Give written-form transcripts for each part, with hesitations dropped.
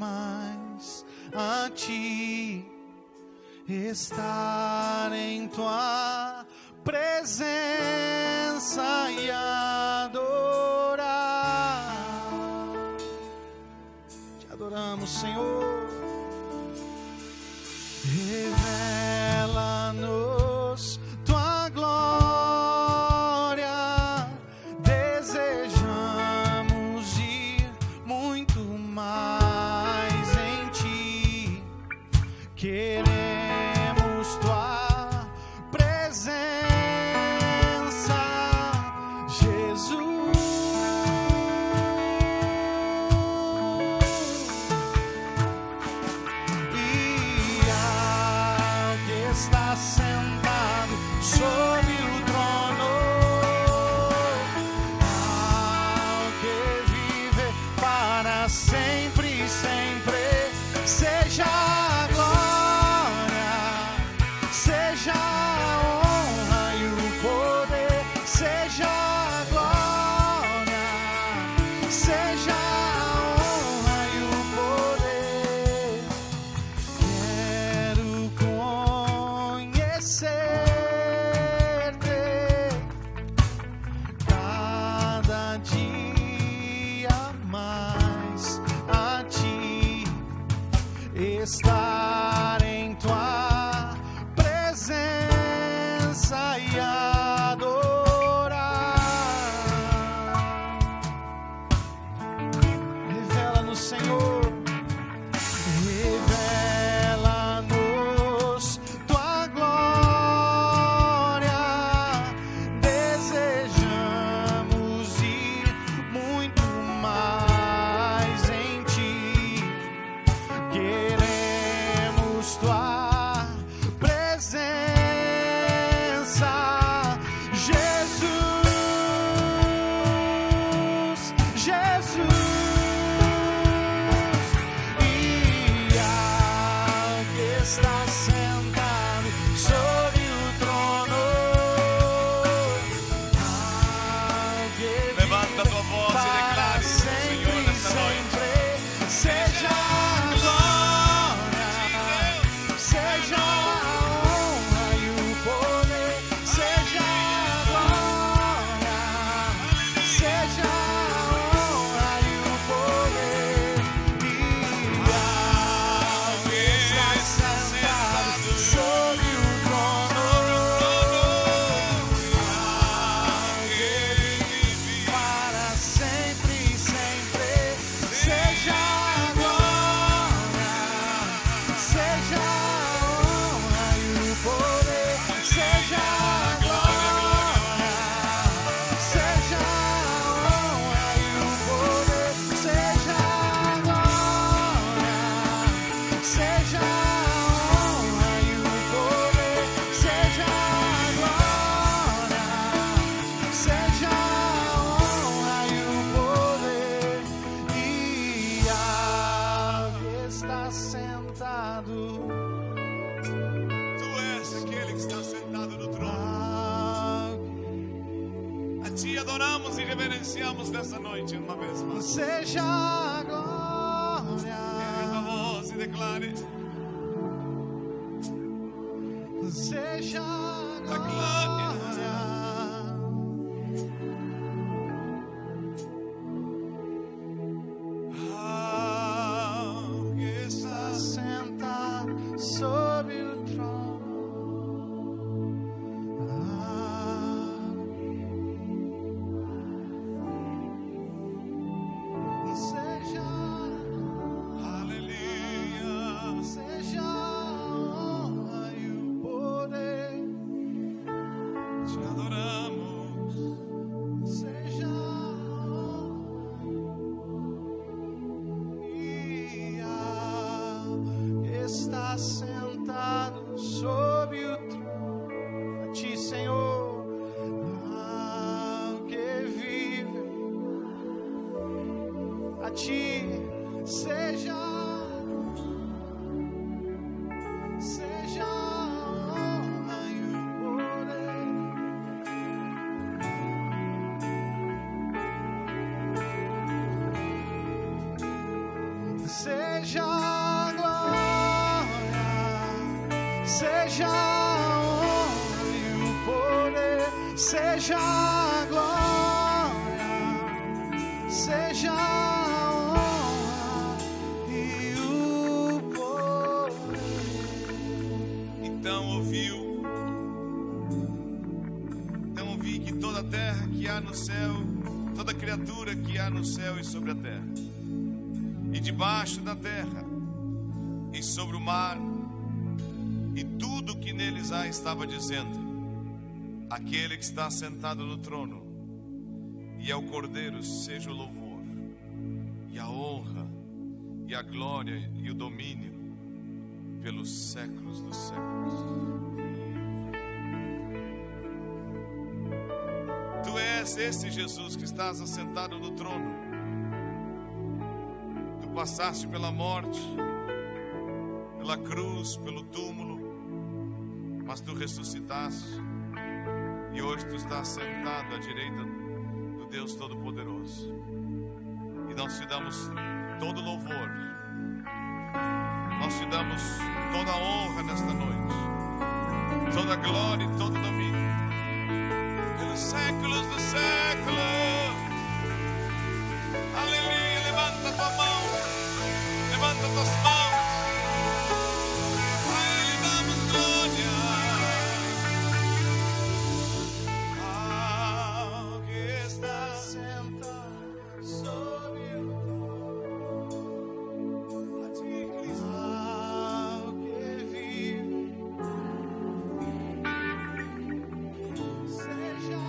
mais a ti, estar em tua presença e adorar. Te adoramos, Senhor. Revela-nos tua glória, desejamos ir muito mais em ti, queremos tua presença, Jesus. E ao que está sentado sobre o trono, ao que vive para sempre, sempre, seja a glória, seja a honra e o poder, seja a glória, seja a honra e o poder. Quero conhecer-te cada dia mais a ti, estar em tua presença e adorar. Revela-nos, Senhor. Revela-nos tua glória, desejamos ir muito mais em ti, queremos tua presença, Jesus, Jesus. E ao que está sentado sobre o trono, ao que Levanta a tua voz e declare isso ao Senhor nessa noite. seja a glória, seja a honra e o poder, seja a glória, seja a honra e o poder. E ao que está sentado sobre o trono, ao que vive para sempre, sempre, seja a glória, seja a honra e o poder, seja a glória, seja a honra e o poder, seja a glória, seja a honra e o poder, seja a glória, seja a honra e o poder. E ao que está sentado, Tu és aquele que está sentado no trono. A ti adoramos e reverenciamos nessa noite uma vez mais. seja a Erga a glória, voz e declare seja a a glória. glória. Ao que Está está sentado sobre o trono, seja, aleluia. seja a honra e o poder, Seja a glória, seja a honra e o poder, seja a glória, seja a honra e o poder. Então ouvi que toda a terra que há no céu, toda criatura que há no céu e sobre a terra, e debaixo da terra, e sobre o mar, e tudo que neles há, estava dizendo: aquele que está sentado no trono e ao Cordeiro seja o louvor, e a honra, e a glória, e o domínio, pelos séculos dos séculos. Tu és esse Jesus que estás assentado no trono. Tu passaste pela morte, pela cruz, pelo túmulo, mas tu ressuscitaste, e hoje tu estás sentado à direita do Deus Todo-Poderoso. E nós te damos todo louvor, nós te damos toda a honra nesta noite, toda a glória e todo o domínio, pelos séculos dos séculos. Aleluia. Levanta tua mão, levanta tuas mãos. A Ele damos glória. Ao que está sentado sobre o trono, a ti, Cristo, ao que vive, seja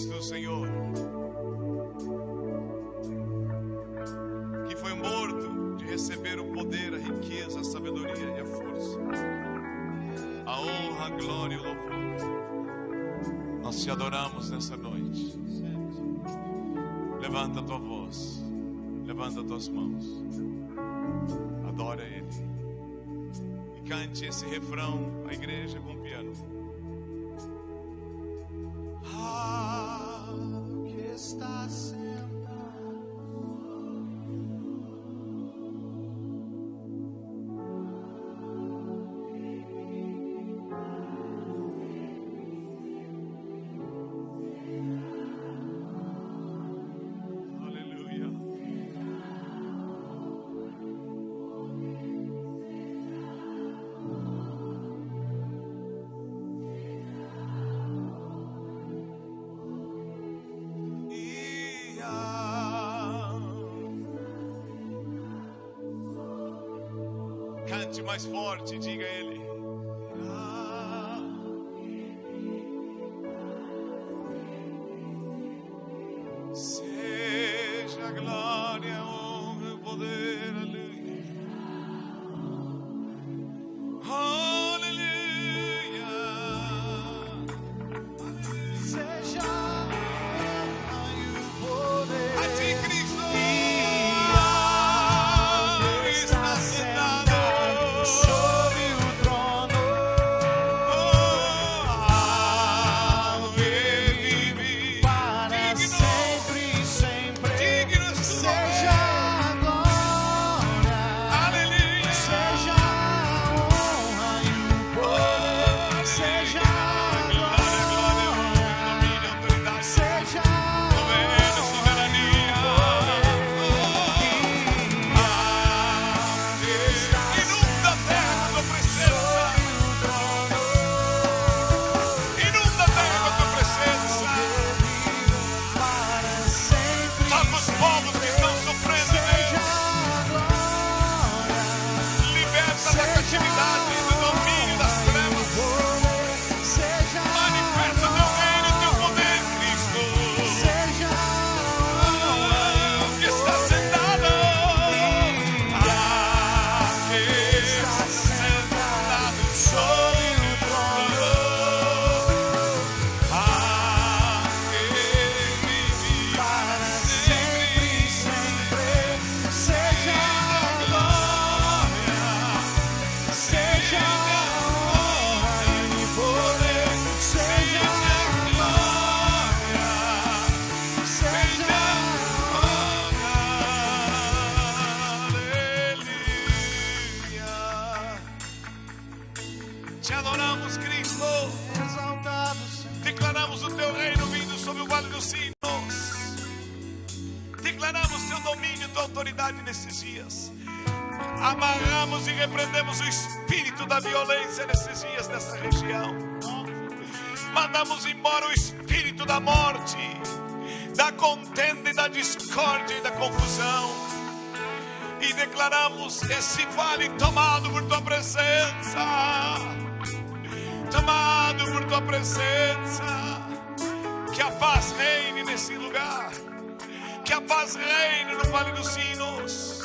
do Senhor, que foi morto, de receber o poder, a riqueza, a sabedoria e a força, a honra, a glória e o louvor. Nós te adoramos nessa noite. Levanta a tua voz, levanta as tuas mãos, adora Ele e cante esse refrão, a igreja com o piano. Está sentado. Aleluia. Cante mais forte, diga a Ele. Seja a glória, a honra e o poder, aleluia. Aleluia. Seja a honra e o poder. A ti, Cristo. Está sentado sobre o trono. Ao que vive, Para sempre e sempre. digno és tu, Seja Vale dos Sinos. Declaramos teu domínio, tua autoridade nesses dias. Amarramos e repreendemos o espírito da violência nesses dias nessa região. Mandamos embora o espírito da morte, da contenda e da discórdia e da confusão. E declaramos esse vale tomado por tua presença. Tomado por tua presença. Que a paz reine nesse lugar. Que a paz reine no Vale dos Sinos.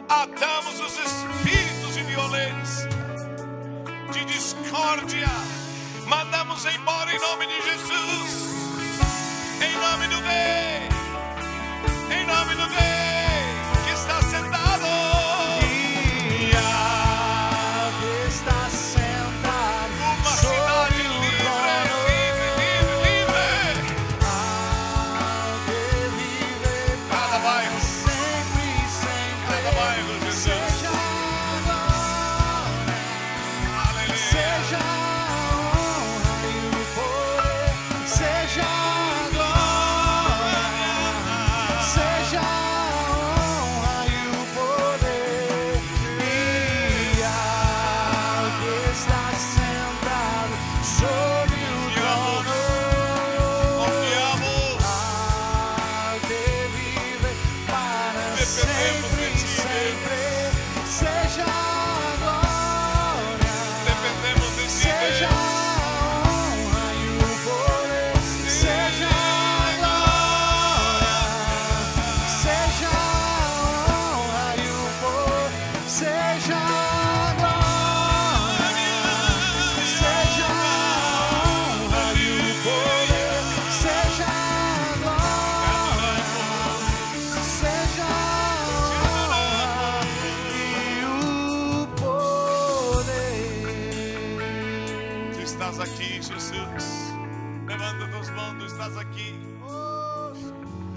Atamos os espíritos de violência, de discórdia. Mandamos embora em nome de Jesus. Em nome do Rei. Em nome do Rei que está sentado.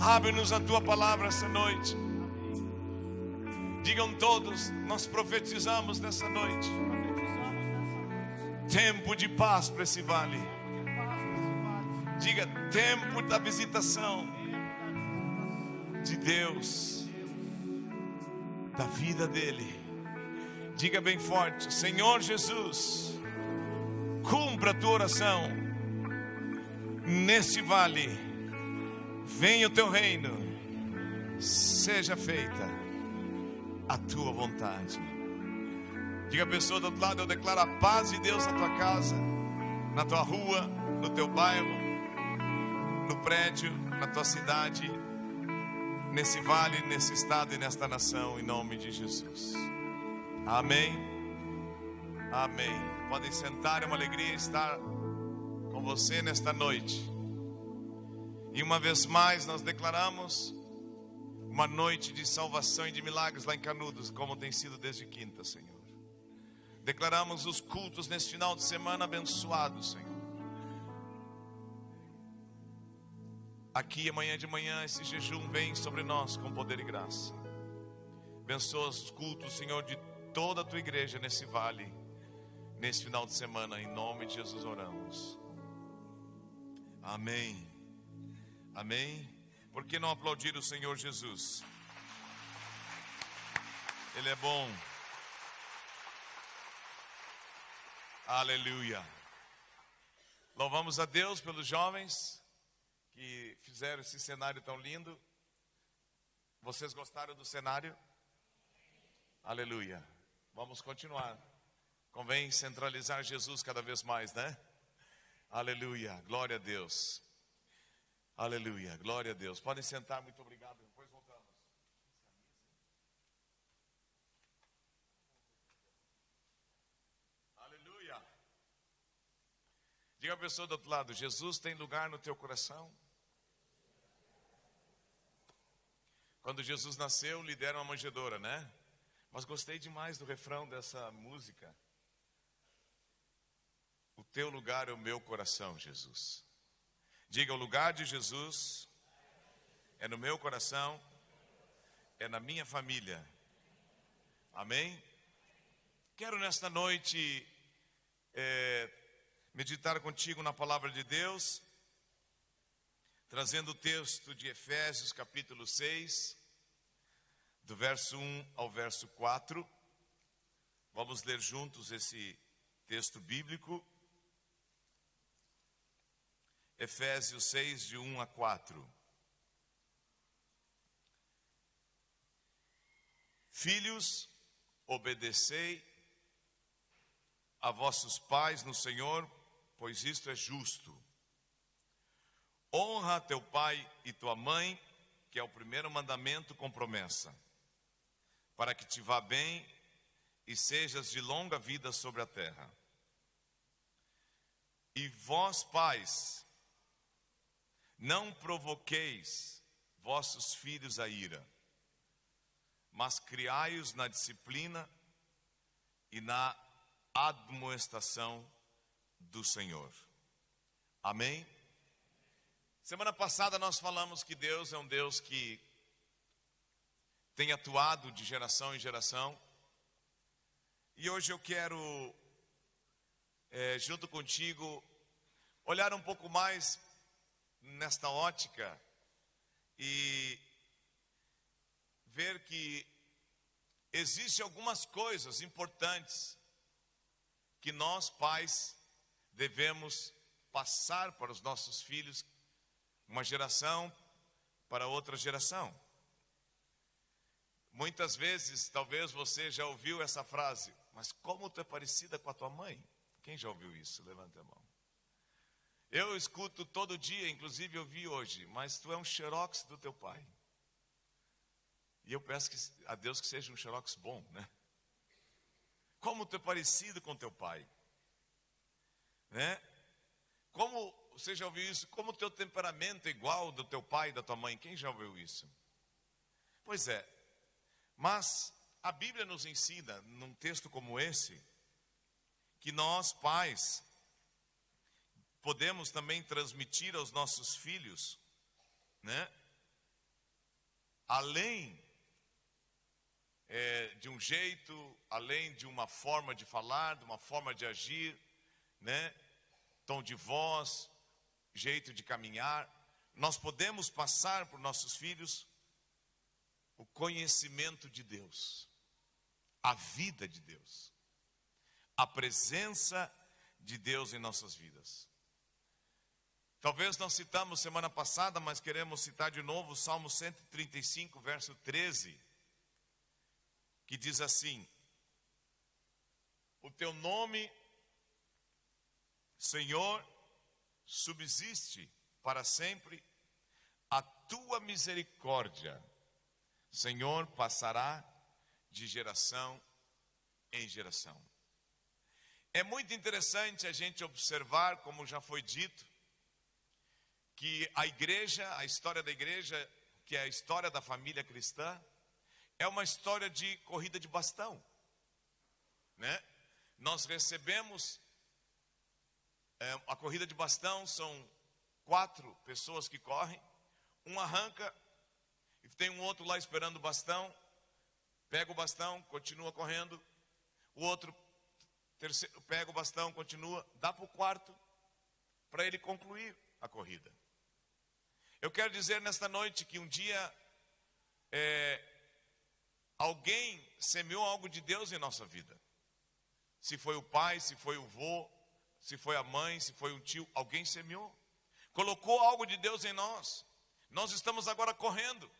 Abre-nos a tua palavra essa noite. Digam todos, nós profetizamos nessa noite. Tempo de paz para esse vale. Diga, tempo da visitação de Deus, da vida dele. Diga bem forte, Senhor Jesus, cumpra a tua oração nesse vale. Venha o teu reino, seja feita a tua vontade. Diga a pessoa do outro lado, eu declaro a paz de Deus na tua casa, na tua rua, no teu bairro, no prédio, na tua cidade, nesse vale, nesse estado e nesta nação, em nome de Jesus. Amém. Amém. Podem sentar, é uma alegria estar com você nesta noite. E uma vez mais nós declaramos uma noite de salvação e de milagres lá em Canudos, como tem sido desde quinta, Senhor. Declaramos os cultos nesse final de semana abençoados, Senhor. Aqui amanhã de manhã esse jejum vem sobre nós com poder e graça. Abençoa os cultos, Senhor, de toda a tua igreja nesse vale, nesse final de semana, em nome de Jesus oramos. Amém. Amém. Por que não aplaudir o Senhor Jesus? Ele é bom. Aleluia. Louvamos a Deus pelos jovens que fizeram esse cenário tão lindo. Vocês gostaram do cenário? Aleluia. Vamos continuar. Convém centralizar Jesus cada vez mais, né? Aleluia. Glória a Deus. Aleluia, glória a Deus. Podem sentar, muito obrigado. Depois voltamos. Aleluia. Diga a pessoa do outro lado, Jesus tem lugar no teu coração? Quando Jesus nasceu, lhe deram uma manjedoura, né? Mas gostei demais do refrão dessa música. O teu lugar é o meu coração, Jesus. Diga, o lugar de Jesus é no meu coração, é na minha família. Amém? Quero nesta noite meditar contigo na palavra de Deus. trazendo o texto de Efésios capítulo 6, do verso 1 ao verso 4. Vamos ler juntos esse texto bíblico. Efésios 6, de 1 a 4. Filhos, obedecei a vossos pais no Senhor, pois isto é justo. Honra teu pai e tua mãe, que é o primeiro mandamento com promessa, para que te vá bem e sejas de longa vida sobre a terra. E vós, pais, não provoqueis vossos filhos a ira, mas criai-os na disciplina e na admoestação do Senhor. Amém? Semana passada nós falamos que Deus é um Deus que tem atuado de geração em geração. E hoje eu quero, junto contigo, olhar um pouco mais nesta ótica e ver que existem algumas coisas importantes que nós, pais, devemos passar para os nossos filhos, uma geração para outra geração. Muitas vezes, talvez você já ouviu essa frase: mas como tu é parecida com a tua mãe? Quem já ouviu isso? Levanta a mão. Eu escuto todo dia, inclusive eu vi hoje: mas tu é um xerox do teu pai. E eu peço a Deus que seja um xerox bom, né? Como tu é parecido com teu pai, né? Como, você já ouviu isso? Como o teu temperamento é igual ao do teu pai e da tua mãe. Quem já ouviu isso? Pois é, mas a Bíblia nos ensina, num texto como esse, que nós, pais, podemos também transmitir aos nossos filhos, né? Além de um jeito, além de uma forma de falar, de uma forma de agir, né? Tom de voz, jeito de caminhar, nós podemos passar para os nossos filhos o conhecimento de Deus, a vida de Deus, a presença de Deus em nossas vidas. Talvez nós citamos semana passada, mas queremos citar de novo o Salmo 135, verso 13, que diz assim: o teu nome, Senhor, subsiste para sempre, a tua misericórdia, Senhor, passará de geração em geração. É muito interessante a gente observar, como já foi dito, que a igreja, a história da igreja, que é a história da família cristã, é uma história de corrida de bastão, né? Nós recebemos a corrida de bastão, são 4 pessoas que correm, um arranca e tem um outro lá esperando o bastão, pega o bastão, continua correndo, o outro terceiro pega o bastão, continua, dá para o quarto para ele concluir a corrida. Eu quero dizer nesta noite que um dia alguém semeou algo de Deus em nossa vida. Se foi o pai, se foi o vô, se foi a mãe, se foi um tio, alguém semeou, colocou algo de Deus em nós. Nós estamos agora correndo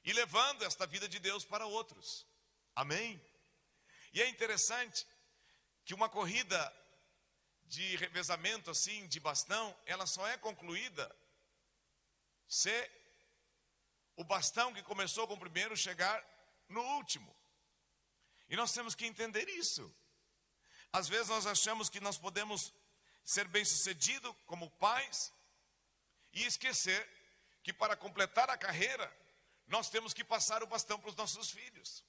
e levando esta vida de Deus para outros. Amém? E é interessante que uma corrida de revezamento assim, de bastão, ela só é concluída se o bastão que começou com o primeiro chegar no último. E nós temos que entender isso. Às vezes nós achamos que nós podemos ser bem-sucedidos como pais e esquecer que para completar a carreira nós temos que passar o bastão para os nossos filhos.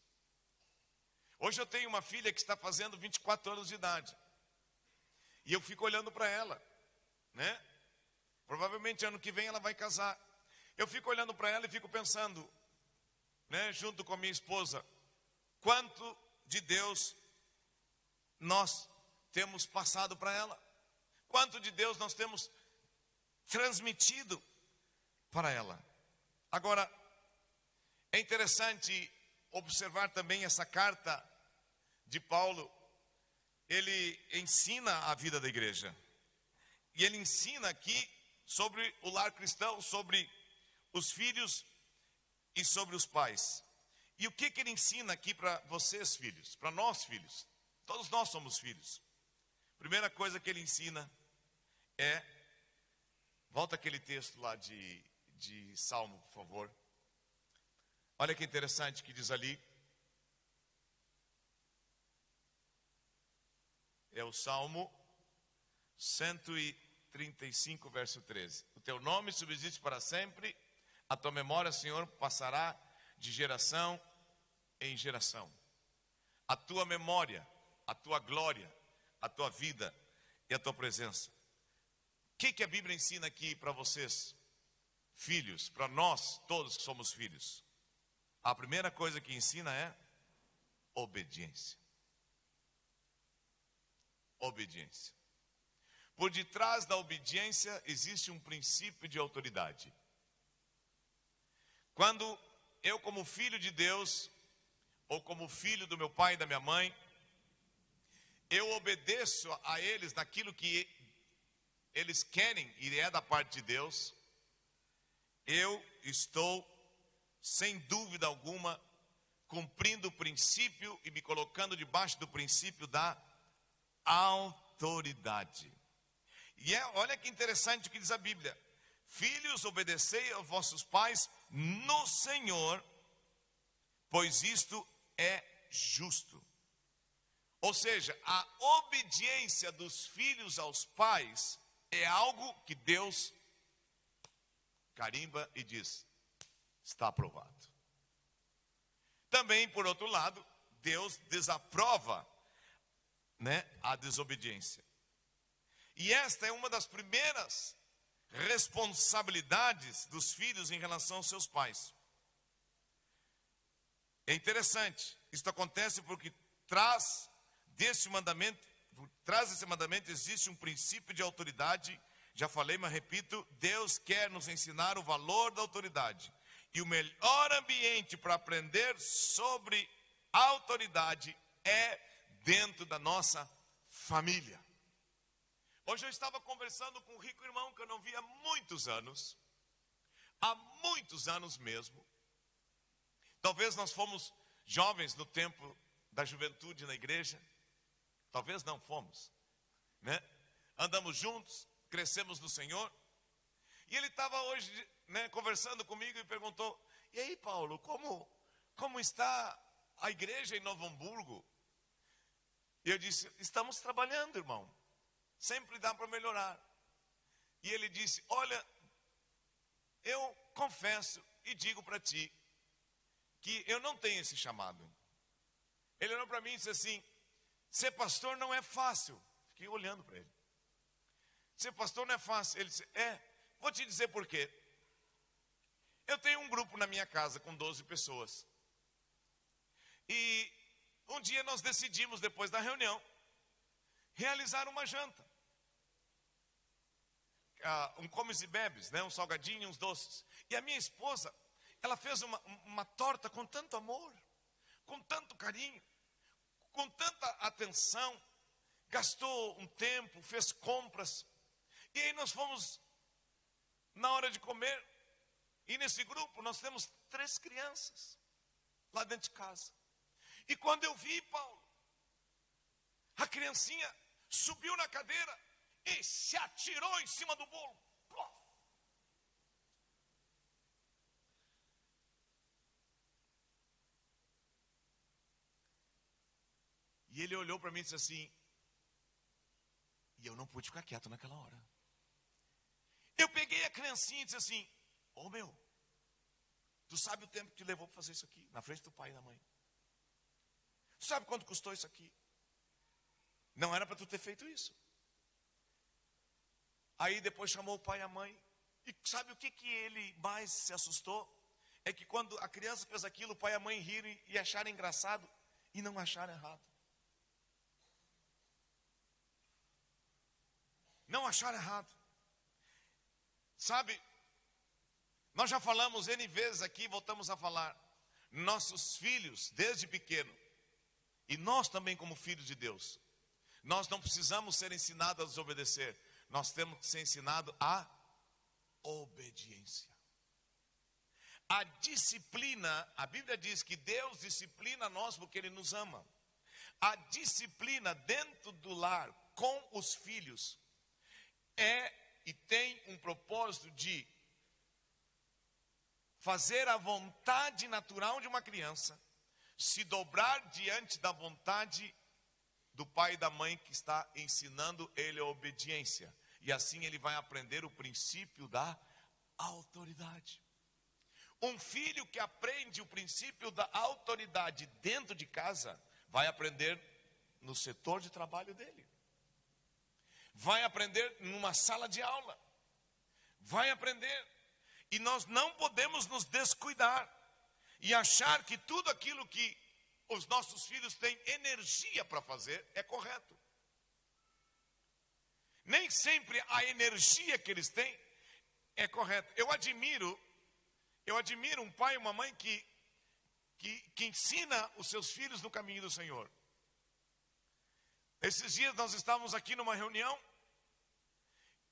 Hoje eu tenho uma filha que está fazendo 24 anos de idade e eu fico olhando para ela, né? Provavelmente ano que vem ela vai casar. Eu fico olhando para ela e fico pensando, né, junto com a minha esposa, quanto de Deus nós temos passado para ela, quanto de Deus nós temos transmitido para ela. Agora, é interessante observar também essa carta de Paulo. Ele ensina a vida da igreja. E ele ensina aqui sobre o lar cristão, sobre os filhos e sobre os pais. E o que ele ensina aqui para vocês, filhos? Para nós, filhos. Todos nós somos filhos. Primeira coisa que ele ensina é... Volta aquele texto lá de Salmo, por favor. Olha que interessante que diz ali. É o Salmo 135, verso 13. O teu nome subsiste para sempre, a tua memória, Senhor, passará de geração em geração. A tua memória, a tua glória, a tua vida e a tua presença. O que a Bíblia ensina aqui para vocês, filhos, para nós todos que somos filhos? A primeira coisa que ensina é obediência. Obediência. Por detrás da obediência existe um princípio de autoridade. Quando eu, como filho de Deus, ou como filho do meu pai e da minha mãe, eu obedeço a eles naquilo que eles querem e é da parte de Deus, eu estou, sem dúvida alguma, cumprindo o princípio e me colocando debaixo do princípio da autoridade. E olha que interessante o que diz a Bíblia: filhos, obedecei aos vossos pais no Senhor, pois isto é justo. Ou seja, a obediência dos filhos aos pais é algo que Deus carimba e diz: está aprovado. Também, por outro lado, Deus desaprova, a desobediência. E esta é uma das primeiras responsabilidades dos filhos em relação aos seus pais. É interessante, isto acontece porque traz desse mandamento existe um princípio de autoridade. Já falei, mas repito, Deus quer nos ensinar o valor da autoridade. E o melhor ambiente para aprender sobre autoridade é dentro da nossa família. Hoje eu estava conversando com um rico irmão que eu não via há muitos anos mesmo. Talvez nós fomos jovens no tempo da juventude na igreja. Talvez não fomos, Andamos juntos, crescemos no Senhor. E ele estava hoje, conversando comigo e perguntou: e aí, Paulo, como está a igreja em Novo Hamburgo? E eu disse: estamos trabalhando, irmão. Sempre dá para melhorar. E ele disse: olha, eu confesso e digo para ti que eu não tenho esse chamado. Ele olhou para mim e disse assim: ser pastor não é fácil. Fiquei olhando para ele. Ser pastor não é fácil. Ele disse: vou te dizer por quê. Eu tenho um grupo na minha casa com 12 pessoas. E um dia nós decidimos, depois da reunião, realizar uma janta. Um comes e bebes, um salgadinho, uns doces. E a minha esposa, ela fez uma torta com tanto amor, com tanto carinho, com tanta atenção, gastou um tempo, fez compras. E aí nós fomos, na hora de comer, e nesse grupo nós temos 3 crianças, lá dentro de casa. E quando eu vi, Paulo, a criancinha subiu na cadeira e se atirou em cima do bolo. E ele olhou para mim e disse assim, e eu não pude ficar quieto naquela hora. Eu peguei a criancinha e disse assim: ô meu, tu sabe o tempo que te levou para fazer isso aqui, na frente do pai e da mãe? Tu sabe quanto custou isso aqui? Não era para tu ter feito isso. Aí depois chamou o pai e a mãe. E sabe o que ele mais se assustou? É que quando a criança fez aquilo, o pai e a mãe riram e acharam engraçado e não acharam errado. Não acharam errado. Sabe, Nós já falamos N vezes aqui, voltamos a falar. Nossos filhos, desde pequeno, e nós também como filhos de Deus, nós não precisamos ser ensinados a desobedecer. Nós temos que ser ensinados a obediência. A disciplina, a Bíblia diz que Deus disciplina nós porque Ele nos ama. A disciplina dentro do lar com os filhos é e tem um propósito de fazer a vontade natural de uma criança se dobrar diante da vontade do pai e da mãe que está ensinando ele a obediência. E assim ele vai aprender o princípio da autoridade. Um filho que aprende o princípio da autoridade dentro de casa, vai aprender no setor de trabalho dele. Vai aprender numa sala de aula. Vai aprender. E nós não podemos nos descuidar e achar que tudo aquilo que os nossos filhos têm energia para fazer é correto. Nem sempre a energia que eles têm é correta. Eu admiro um pai e uma mãe que ensina os seus filhos no caminho do Senhor. Esses dias nós estávamos aqui numa reunião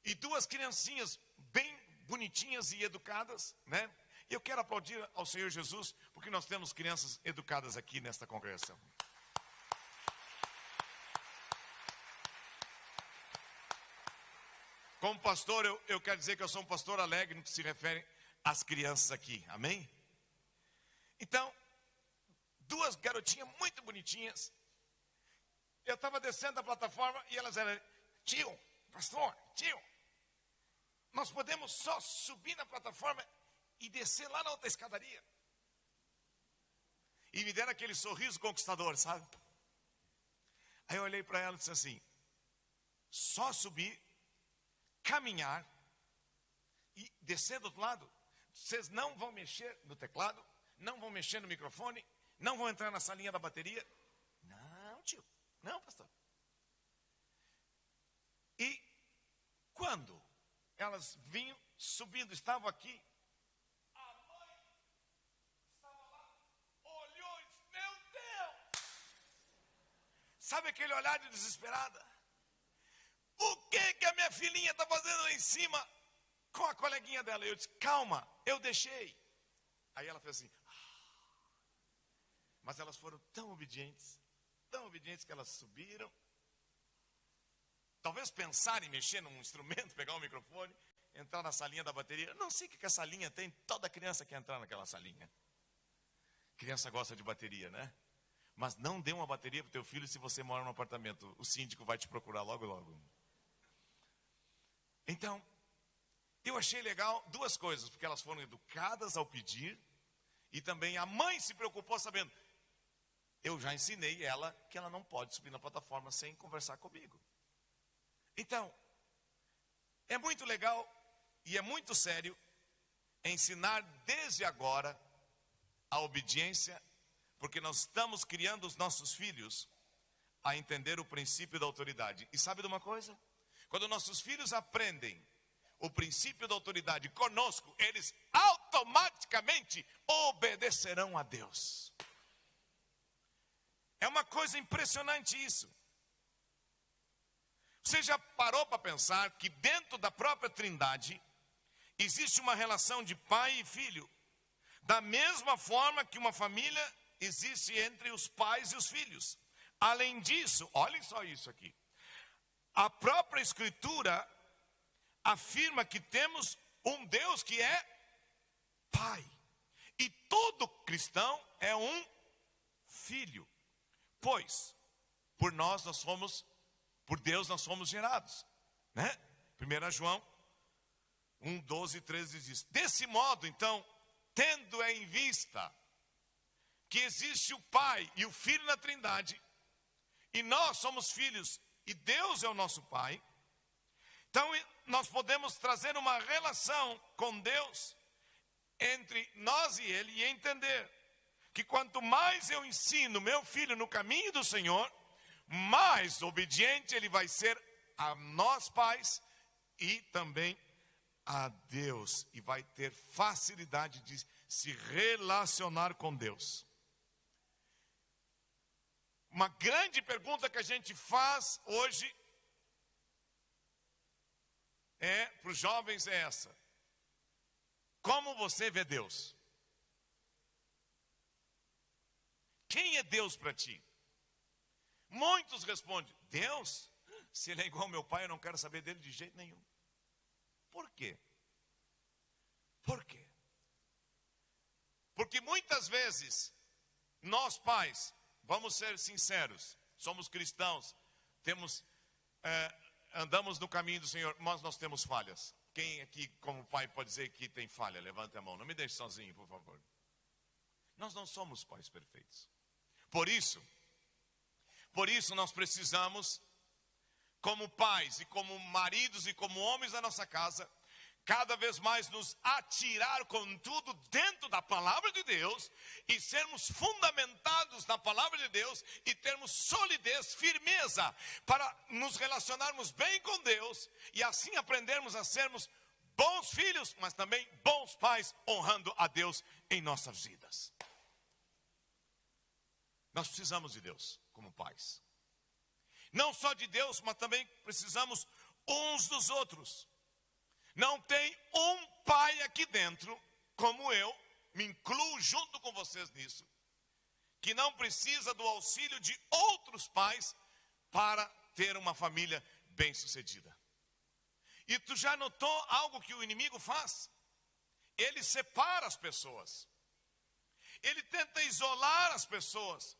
e duas criancinhas bem bonitinhas e educadas, né? E eu quero aplaudir ao Senhor Jesus, porque nós temos crianças educadas aqui nesta congregação. Como pastor, eu quero dizer que eu sou um pastor alegre no que se refere às crianças aqui, amém? Então, duas garotinhas muito bonitinhas. Eu estava descendo a plataforma e elas eram: tio, pastor, tio, nós podemos só subir na plataforma e descer lá na outra escadaria. E me deram aquele sorriso conquistador, sabe? Aí eu olhei para ela e disse assim: só subir, caminhar e descer do outro lado. Vocês não vão mexer no teclado, não vão mexer no microfone, não vão entrar na salinha da bateria. Não, tio, não, pastor. E quando elas vinham subindo, estavam aqui, a mãe estava lá, olhou e disse: meu Deus! Sabe aquele olhar de desesperada? O que a minha filhinha está fazendo lá em cima com a coleguinha dela? Eu disse: calma, eu deixei. Aí ela fez assim. Mas elas foram tão obedientes que elas subiram. Talvez pensar em mexer num instrumento, pegar um microfone, entrar na salinha da bateria. Não sei o que essa salinha tem, toda criança quer entrar naquela salinha. Criança gosta de bateria, né? Mas não dê uma bateria para o teu filho se você mora num apartamento. O síndico vai te procurar logo, logo. Então, eu achei legal duas coisas, porque elas foram educadas ao pedir, e também a mãe se preocupou sabendo, eu já ensinei ela que ela não pode subir na plataforma sem conversar comigo. Então, é muito legal e é muito sério ensinar desde agora a obediência, porque nós estamos criando os nossos filhos a entender o princípio da autoridade. E sabe de uma coisa? Quando nossos filhos aprendem o princípio da autoridade conosco, eles automaticamente obedecerão a Deus. É uma coisa impressionante isso. Você já parou para pensar que dentro da própria Trindade existe uma relação de pai e filho? Da mesma forma que uma família existe entre os pais e os filhos. Além disso, olhem só isso aqui. A própria Escritura afirma que temos um Deus que é Pai. E todo cristão é um filho. Pois, por Deus nós somos gerados. Né? 1 João 1, 12 e 13 diz: desse modo, então, tendo em vista que existe o Pai e o Filho na Trindade, e nós somos filhos, e Deus é o nosso Pai, então nós podemos trazer uma relação com Deus entre nós e Ele, e entender que quanto mais eu ensino meu filho no caminho do Senhor, mais obediente ele vai ser a nós pais e também a Deus e vai ter facilidade de se relacionar com Deus. Uma grande pergunta que a gente faz hoje para os jovens é essa: como você vê Deus? Quem é Deus para ti? Muitos respondem: Deus? Se ele é igual ao meu pai, eu não quero saber dele de jeito nenhum. Por quê? Por quê? Porque muitas vezes, nós pais, vamos ser sinceros, somos cristãos, andamos no caminho do Senhor, mas nós temos falhas. Quem aqui, como pai, pode dizer que tem falha? Levante a mão, não me deixe sozinho, por favor. Nós não somos pais perfeitos. Por isso nós precisamos, como pais e como maridos e como homens da nossa casa, cada vez mais nos atirar com tudo dentro da palavra de Deus e sermos fundamentados na palavra de Deus e termos solidez, firmeza para nos relacionarmos bem com Deus e assim aprendermos a sermos bons filhos, mas também bons pais, honrando a Deus em nossas vidas. Nós precisamos de Deus como pais. Não só de Deus, mas também precisamos uns dos outros. Não tem um pai aqui dentro, como eu, me incluo junto com vocês nisso, que não precisa do auxílio de outros pais para ter uma família bem-sucedida. E tu já notou algo que o inimigo faz? Ele separa as pessoas. Ele tenta isolar as pessoas.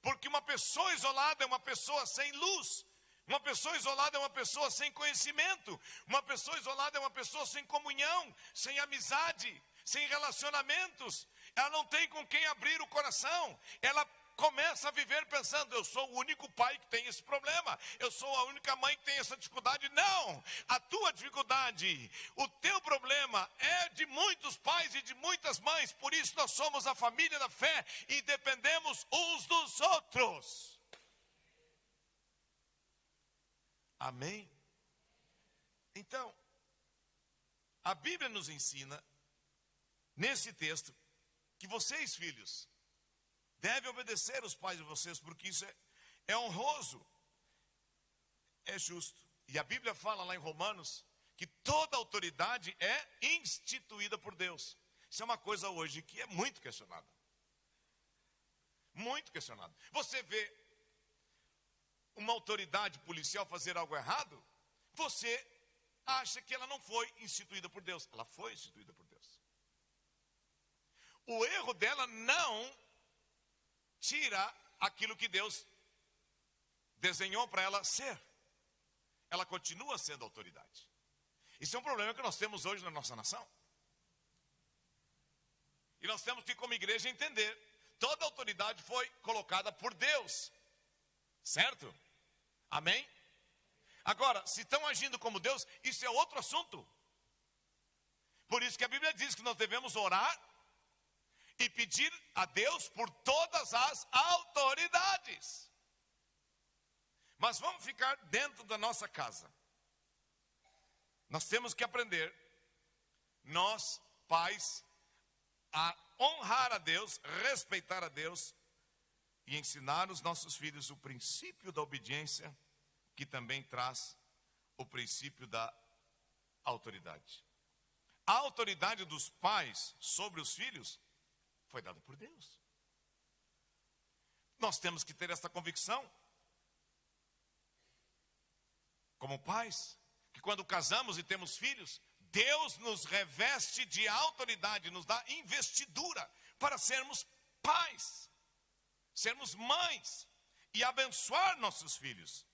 Porque uma pessoa isolada é uma pessoa sem luz. Uma pessoa isolada é uma pessoa sem conhecimento. Uma pessoa isolada é uma pessoa sem comunhão, sem amizade, sem relacionamentos. Ela não tem com quem abrir o coração. Ela começa a viver pensando: eu sou o único pai que tem esse problema, eu sou a única mãe que tem essa dificuldade. Não, a tua dificuldade, o teu problema é de muitos pais e de muitas mães. Por isso nós somos a família da fé e dependemos uns dos outros. Amém? Então, a Bíblia nos ensina, nesse texto, que vocês, filhos, devem obedecer os pais de vocês, porque isso é honroso, é justo. E a Bíblia fala lá em Romanos que toda autoridade é instituída por Deus. Isso é uma coisa hoje que é muito questionada. Muito questionada. Você vê uma autoridade policial fazer algo errado, você acha que ela não foi instituída por Deus. Ela foi instituída por Deus. O erro dela não tira aquilo que Deus desenhou para ela ser. Ela continua sendo autoridade. Isso é um problema que nós temos hoje na nossa nação. E nós temos que, como igreja, entender: toda autoridade foi colocada por Deus. Certo? Amém? Agora, se estão agindo como Deus, isso é outro assunto. Por isso que a Bíblia diz que nós devemos orar e pedir a Deus por todas as autoridades. Mas vamos ficar dentro da nossa casa. Nós temos que aprender, nós, pais, a honrar a Deus, respeitar a Deus e ensinar os nossos filhos o princípio da obediência, que também traz o princípio da autoridade. A autoridade dos pais sobre os filhos foi dada por Deus. Nós temos que ter essa convicção, como pais, que quando casamos e temos filhos, Deus nos reveste de autoridade, nos dá investidura para sermos pais, sermos mães e abençoar nossos filhos.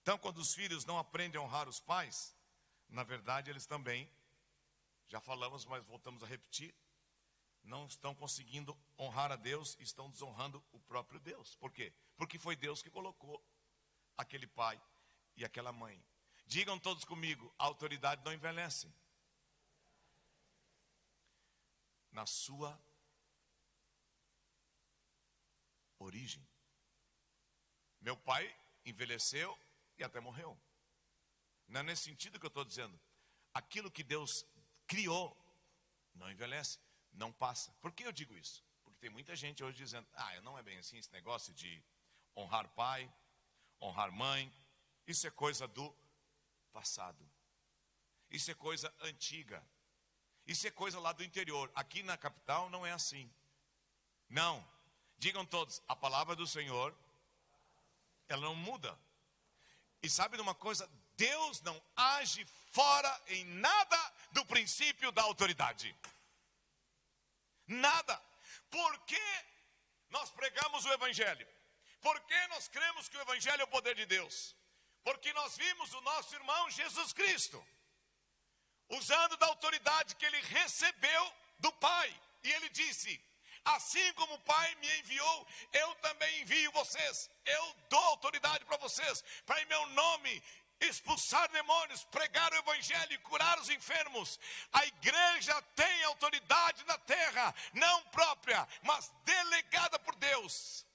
Então, quando os filhos não aprendem a honrar os pais, na verdade eles também, já falamos, mas voltamos a repetir, não estão conseguindo honrar a Deus, estão desonrando o próprio Deus. Por quê? Porque foi Deus que colocou aquele pai e aquela mãe. Digam todos comigo: a autoridade não envelhece. Na sua origem. Meu pai envelheceu e até morreu. Não é nesse sentido que eu estou dizendo. aquilo que Deus criou não envelhece, não passa. Por que eu digo isso? Porque tem muita gente hoje dizendo, não é bem assim esse negócio de honrar pai, honrar mãe, isso é coisa do passado. Isso é coisa antiga. Isso é coisa lá do interior. Aqui na capital não é assim. Não. Digam todos, a palavra do Senhor, ela não muda. E sabe de uma coisa? Deus não age fora em nada do princípio da autoridade. Nada. Por que nós pregamos o Evangelho? Por que nós cremos que o Evangelho é o poder de Deus? Porque nós vimos o nosso irmão Jesus Cristo usando da autoridade que ele recebeu do Pai. E ele disse, assim como o Pai me enviou, eu também envio vocês. Eu dou autoridade para vocês, para em meu nome expulsar demônios, pregar o Evangelho e curar os enfermos. A igreja tem autoridade na terra, não própria, mas delegada por Deus.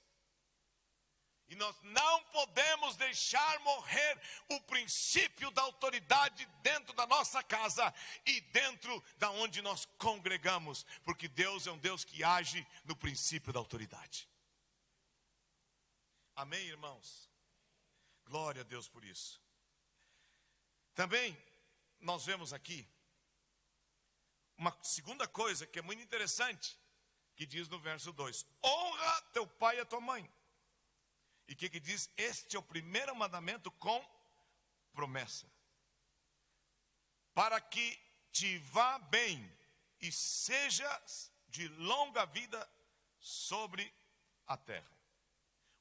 E nós não podemos deixar morrer o princípio da autoridade dentro da nossa casa e dentro da onde nós congregamos, porque Deus é um Deus que age no princípio da autoridade. Amém, irmãos? Glória a Deus por isso. Também nós vemos aqui uma segunda coisa que é muito interessante, que diz no verso 2: honra teu pai e a tua mãe. E o que diz? Este é o primeiro mandamento com promessa, para que te vá bem e sejas de longa vida sobre a terra.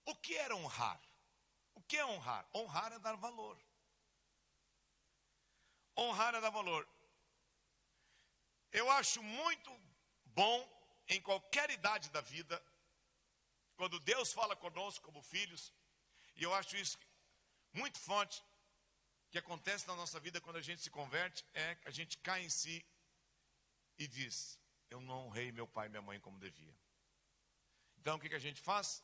O que era honrar? O que é honrar? Honrar é dar valor. Honrar é dar valor. Eu acho muito bom, em qualquer idade da vida, quando Deus fala conosco como filhos, e eu acho isso muito forte, que acontece na nossa vida quando a gente se converte, é que a gente cai em si e diz, eu não honrei meu pai e minha mãe como devia. Então o que a gente faz?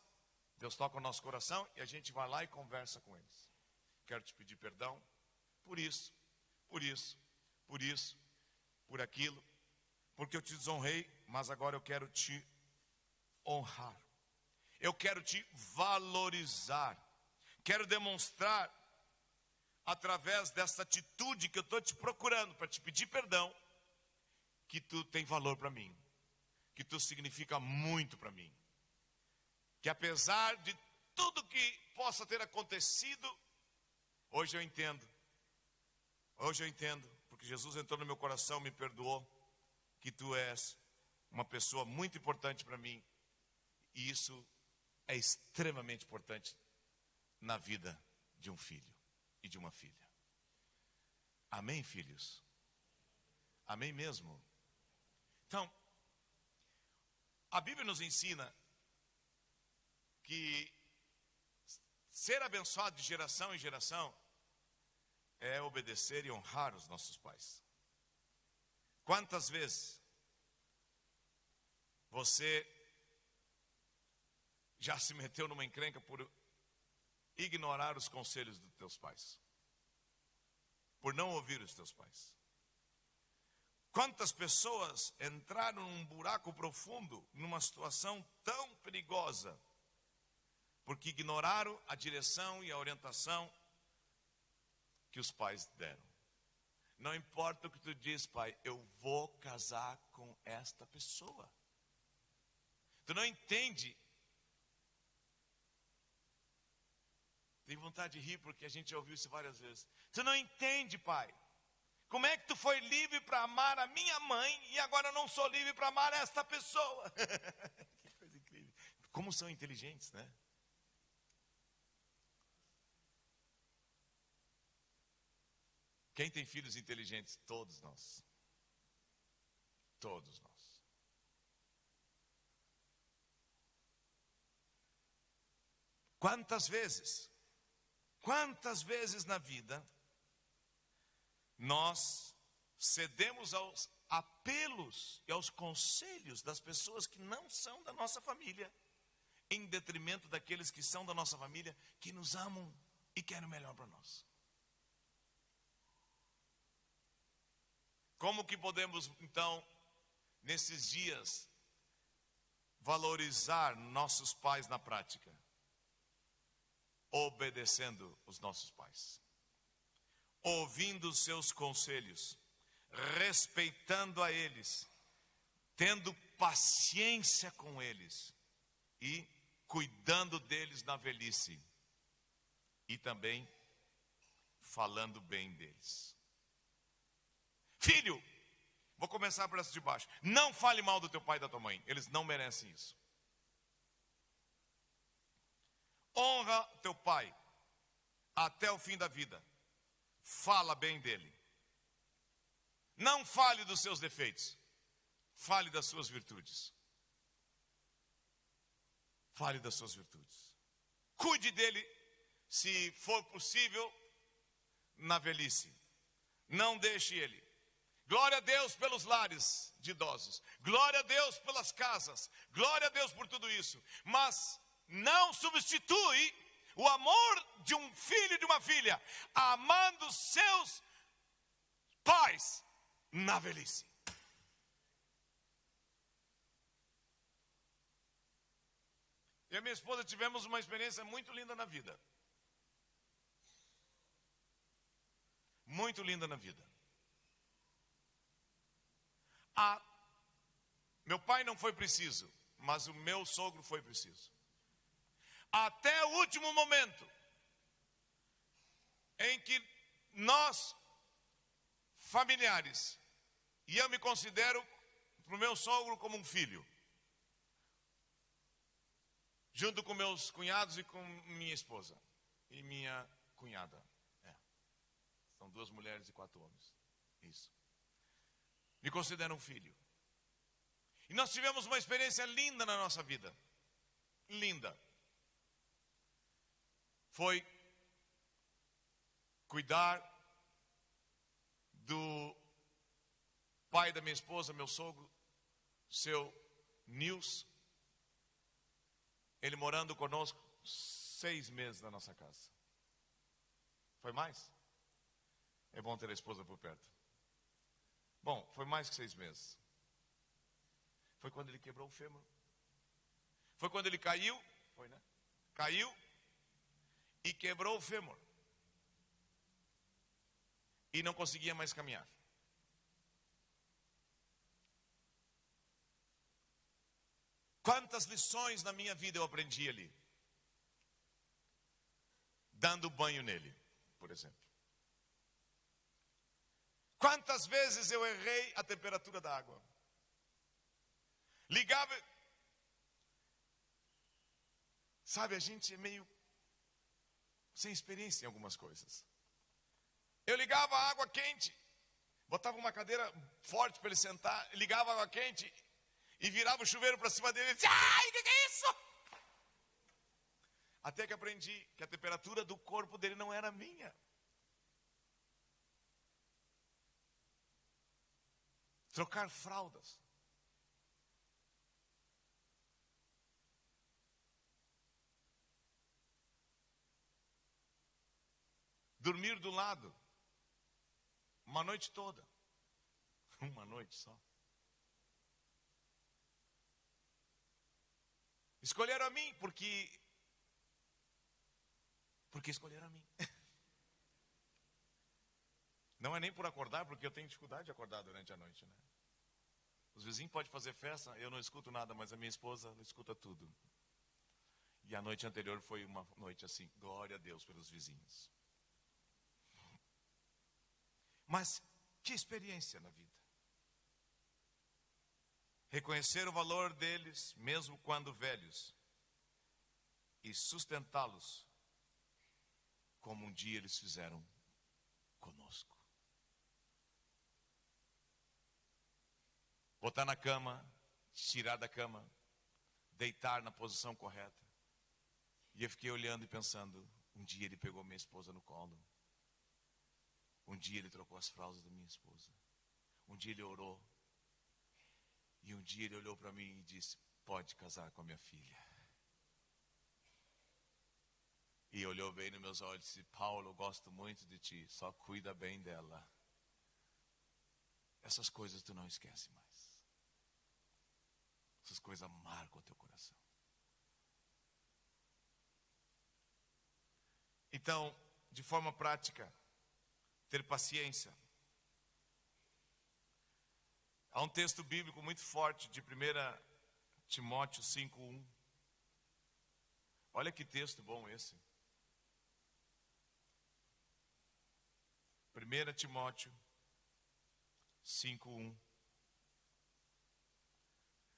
Deus toca o nosso coração e a gente vai lá e conversa com eles. Quero te pedir perdão por isso, por isso, por isso, por aquilo, porque eu te desonrei, mas agora eu quero te honrar. Eu quero te valorizar. Quero demonstrar, através dessa atitude que eu estou te procurando, para te pedir perdão, que tu tem valor para mim. Que tu significa muito para mim. Que apesar de tudo que possa ter acontecido, hoje eu entendo. Hoje eu entendo, porque Jesus entrou no meu coração, me perdoou, que tu és uma pessoa muito importante para mim. E isso é extremamente importante na vida de um filho e de uma filha. Amém, filhos? Amém mesmo? Então, a Bíblia nos ensina que ser abençoado de geração em geração é obedecer e honrar os nossos pais. Quantas vezes você já se meteu numa encrenca por ignorar os conselhos dos teus pais? Por não ouvir os teus pais? Quantas pessoas entraram num buraco profundo, numa situação tão perigosa, porque ignoraram a direção e a orientação que os pais deram? Não importa o que tu diz, pai, eu vou casar com esta pessoa. Tu não entende. Tem vontade de rir porque a gente já ouviu isso várias vezes. Tu não entende, pai. Como é que tu foi livre para amar a minha mãe e agora eu não sou livre para amar esta pessoa? Que coisa incrível. Como são inteligentes, né? Quem tem filhos inteligentes? Todos nós. Todos nós. Quantas vezes na vida nós cedemos aos apelos e aos conselhos das pessoas que não são da nossa família, em detrimento daqueles que são da nossa família, que nos amam e querem o melhor para nós? Como que podemos, então, nesses dias, valorizar nossos pais na prática? Obedecendo os nossos pais, ouvindo os seus conselhos, respeitando a eles, tendo paciência com eles e cuidando deles na velhice e também falando bem deles. Filho, vou começar por essa de baixo. Não fale mal do teu pai e da tua mãe, eles não merecem isso. Honra teu pai até o fim da vida. Fala bem dele. Não fale dos seus defeitos. Fale das suas virtudes. Fale das suas virtudes. Cuide dele, se for possível, na velhice. Não deixe ele. Glória a Deus pelos lares de idosos. Glória a Deus pelas casas. Glória a Deus por tudo isso. Mas não substitui o amor de um filho e de uma filha amando seus pais na velhice. Eu e a minha esposa tivemos uma experiência muito linda na vida. Muito linda na vida. Meu pai não foi preciso, mas o meu sogro foi preciso. Até o último momento em que nós, familiares, e eu me considero para o meu sogro como um filho, junto com meus cunhados e com minha esposa e minha cunhada. São 2 mulheres e 4 homens. Isso. Me considero um filho. E nós tivemos uma experiência linda na nossa vida. Linda. Foi cuidar do pai da minha esposa, meu sogro, seu Nils. Ele morando conosco 6 meses na nossa casa. Foi mais? É bom ter a esposa por perto. Bom, foi mais que 6 meses. Foi quando ele quebrou o fêmur. Foi quando ele caiu. Foi, né? Caiu e quebrou o fêmur. E não conseguia mais caminhar. Quantas lições na minha vida eu aprendi ali. Dando banho nele, por exemplo. Quantas vezes eu errei a temperatura da água. Ligava. Sabe, a gente é meio sem experiência em algumas coisas. Eu ligava a água quente, botava uma cadeira forte para ele sentar, ligava a água quente e virava o chuveiro para cima dele e dizia: ai, o que é isso? Até que aprendi que a temperatura do corpo dele não era minha. Trocar fraldas. Dormir do lado. Uma noite toda. Uma noite só. Escolheram a mim porque escolheram a mim. Não é nem por acordar, porque eu tenho dificuldade de acordar durante a noite, né? Os vizinhos podem fazer festa, eu não escuto nada, mas a minha esposa ela escuta tudo. E a noite anterior foi uma noite assim, glória a Deus pelos vizinhos. Mas que experiência na vida. Reconhecer o valor deles, mesmo quando velhos, e sustentá-los, como um dia eles fizeram conosco. Botar na cama, tirar da cama, deitar na posição correta. E eu fiquei olhando e pensando, um dia ele pegou minha esposa no colo. Um dia ele trocou as fraldas da minha esposa. Um dia ele orou. E um dia ele olhou para mim e disse: pode casar com a minha filha. E olhou bem nos meus olhos e disse: Paulo, eu gosto muito de ti, só cuida bem dela. essas coisas tu não esquece mais. Essas coisas marcam o teu coração. Então, de forma prática, ter paciência. Há um texto bíblico muito forte de 1 Timóteo 5:1. Olha que texto bom esse. 1 Timóteo 5:1.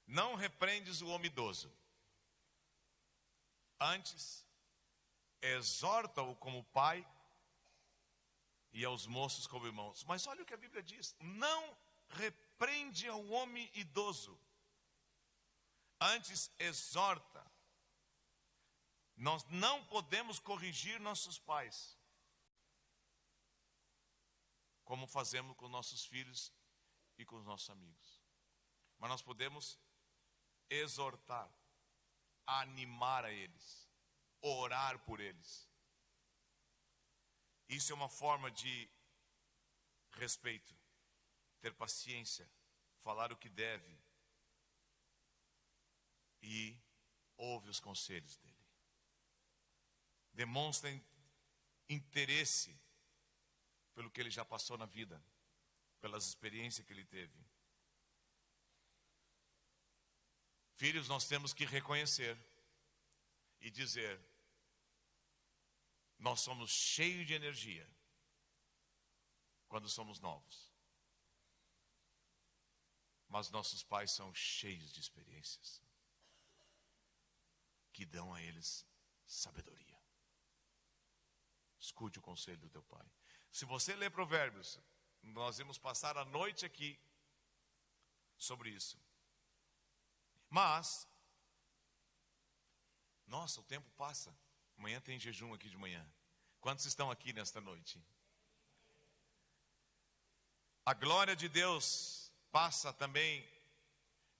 Não repreendes o homem idoso, antes exorta-o como pai e aos moços como irmãos. Mas olha o que a Bíblia diz: não repreende ao homem idoso, antes exorta. Nós não podemos corrigir nossos pais, como fazemos com nossos filhos e com os nossos amigos. Mas nós podemos exortar, animar a eles, orar por eles. Isso é uma forma de respeito, ter paciência, falar o que deve e ouve os conselhos dele. Demonstra interesse pelo que ele já passou na vida, pelas experiências que ele teve. Filhos, nós temos que reconhecer e dizer: nós somos cheios de energia quando somos novos, mas nossos pais são cheios de experiências que dão a eles sabedoria. Escute o conselho do teu pai. Se você ler Provérbios, nós vamos passar a noite aqui sobre isso. Mas, nossa, o tempo passa. Amanhã tem jejum aqui de manhã. Quantos estão aqui nesta noite? A glória de Deus passa também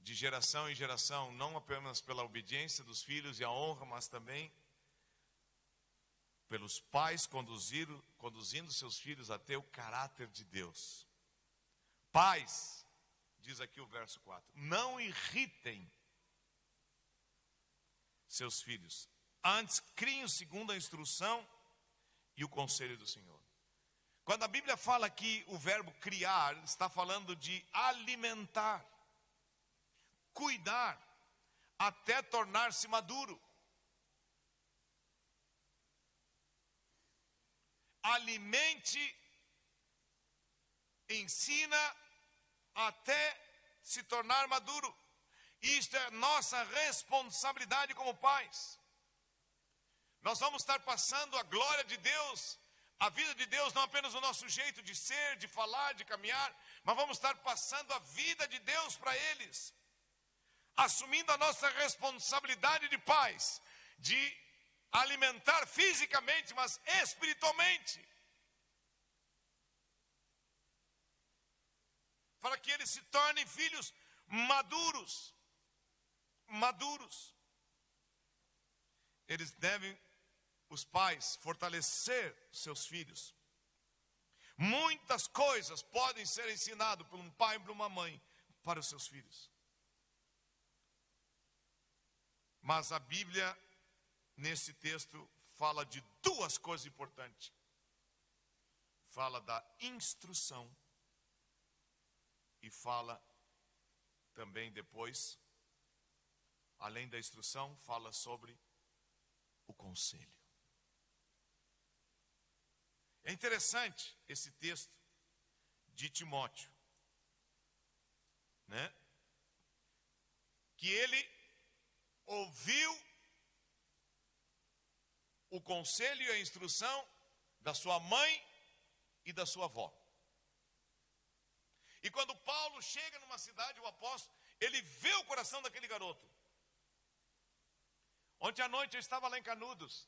de geração em geração, não apenas pela obediência dos filhos e a honra, mas também pelos pais conduzindo seus filhos a ter o caráter de Deus. Pais, diz aqui o verso 4, não irritem seus filhos, antes criem segundo a instrução e o conselho do Senhor. Quando a Bíblia fala aqui o verbo criar, está falando de alimentar, cuidar, até tornar-se maduro. Alimente, ensina até se tornar maduro. Isto é nossa responsabilidade como pais. Nós vamos estar passando a glória de Deus, a vida de Deus, não apenas o nosso jeito de ser, de falar, de caminhar, mas vamos estar passando a vida de Deus para eles, assumindo a nossa responsabilidade de pais, de alimentar fisicamente, mas espiritualmente, para que eles se tornem filhos maduros. Eles devem, os pais, fortalecer seus filhos. Muitas coisas podem ser ensinadas por um pai e por uma mãe para os seus filhos. Mas a Bíblia, nesse texto, fala de duas coisas importantes. Fala da instrução e fala também depois, além da instrução, fala sobre o conselho. É interessante esse texto de Timóteo, né? Que ele ouviu o conselho e a instrução da sua mãe e da sua avó. E quando Paulo chega numa cidade, o apóstolo, ele vê o coração daquele garoto. Ontem à noite eu estava lá em Canudos.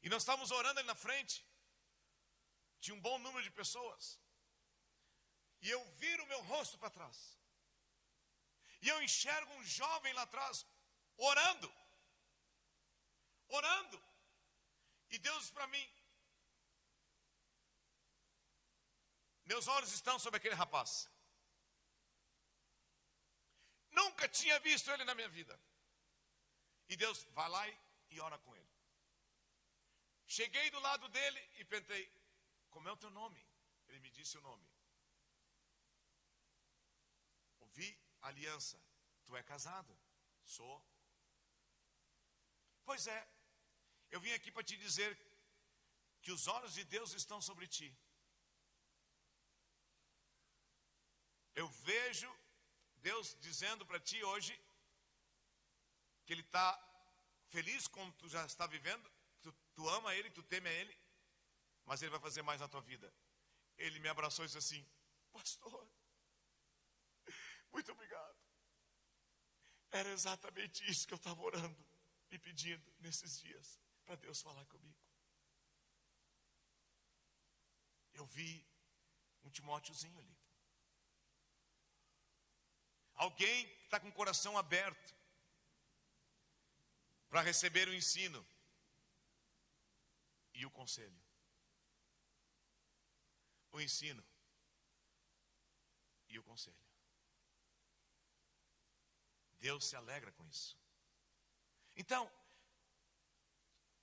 E nós estávamos orando ali na frente. Tinha um bom número de pessoas. E eu viro o meu rosto para trás. E eu enxergo um jovem lá atrás, orando. E Deus diz para mim: Meus olhos estão sobre aquele rapaz. Nunca tinha visto ele na minha vida. E Deus vai lá e ora com ele. Cheguei do lado dele e perguntei: como é o teu nome? Ele me disse o nome. Ouvi aliança. Tu é casado? Sou. Pois é. Eu vim aqui para te dizer que os olhos de Deus estão sobre ti. Eu vejo Deus dizendo para ti hoje que Ele está feliz como tu já está vivendo, tu ama Ele, tu teme a Ele, mas Ele vai fazer mais na tua vida. Ele me abraçou e disse assim: pastor, muito obrigado. Era exatamente isso que eu estava orando e pedindo nesses dias, para Deus falar comigo. Eu vi um Timóteozinho ali. Alguém que está com o coração aberto para receber o ensino e o conselho. O ensino e o conselho. Deus se alegra com isso. Então,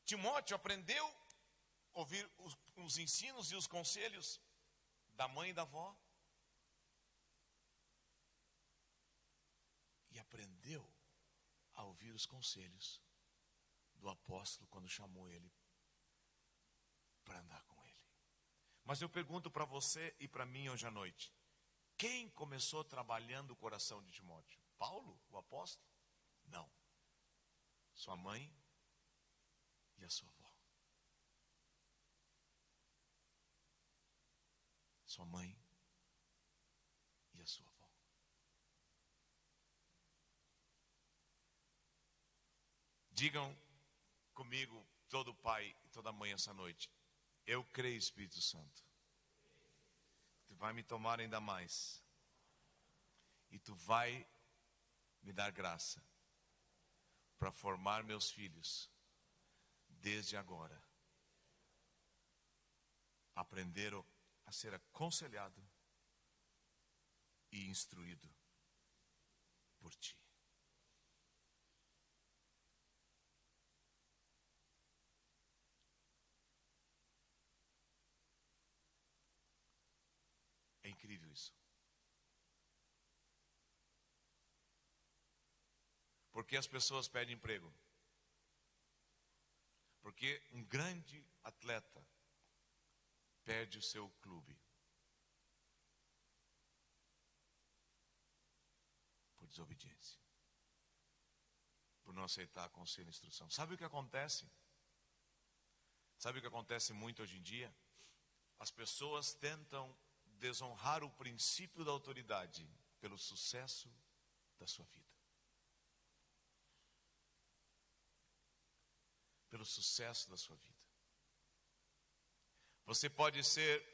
Timóteo aprendeu a ouvir os ensinos e os conselhos da mãe e da avó. E aprendeu a ouvir os conselhos do apóstolo quando chamou ele para andar com ele. Mas eu pergunto para você e para mim hoje à noite: quem começou trabalhando o coração de Timóteo? Paulo, o apóstolo? Não. Sua mãe e a sua avó. Sua mãe e a sua avó. Digam comigo, todo pai e toda mãe essa noite: eu creio, Espírito Santo, tu vai me tomar ainda mais e tu vai me dar graça para formar meus filhos desde agora. Aprenderam a ser aconselhado e instruído por ti. É incrível isso. Porque as pessoas perdem emprego? Porque um grande atleta perde o seu clube por desobediência, por não aceitar conselho e instrução. Sabe o que acontece? Sabe o que acontece muito hoje em dia? As pessoas tentam desonrar o princípio da autoridade pelo sucesso da sua vida. Pelo sucesso da sua vida. Você pode ser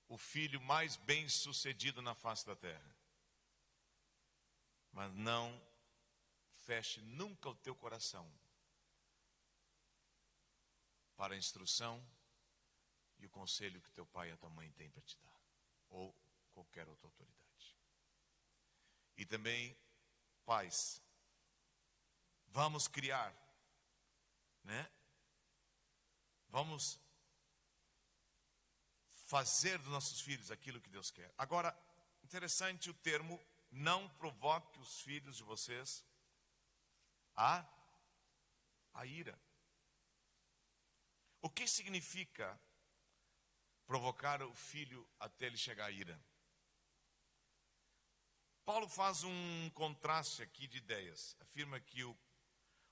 o filho mais bem sucedido na face da terra, mas não feche nunca o teu coração para a instrução e o conselho que teu pai e a tua mãe têm para te dar, ou qualquer outra autoridade. E também, pais, vamos criar, né? Vamos fazer dos nossos filhos aquilo que Deus quer. Agora, interessante o termo: não provoque os filhos de vocês a ira. O que significa provocar o filho até ele chegar à ira? Paulo faz um contraste aqui de ideias. Afirma que o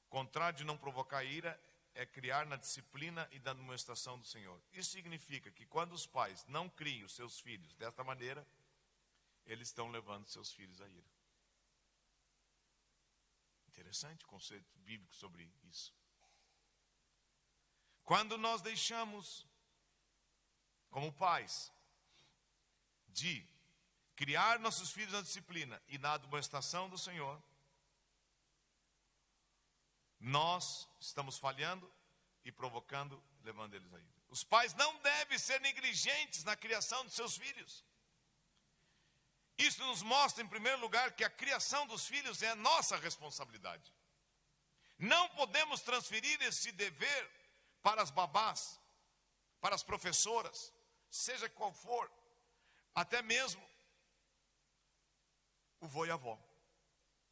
contrário de não provocar ira é criar na disciplina e na demonstração do Senhor. Isso significa que quando os pais não criam os seus filhos desta maneira, eles estão levando seus filhos à ira. Interessante o conceito bíblico sobre isso. Quando nós deixamos, como pais, de criar nossos filhos na disciplina e na demonstração do Senhor, nós estamos falhando e provocando, levando eles a ira. Os pais não devem ser negligentes na criação de seus filhos. Isso nos mostra, em primeiro lugar, que a criação dos filhos é nossa responsabilidade. Não podemos transferir esse dever para as babás, para as professoras, seja qual for, até mesmo o vô e a avó.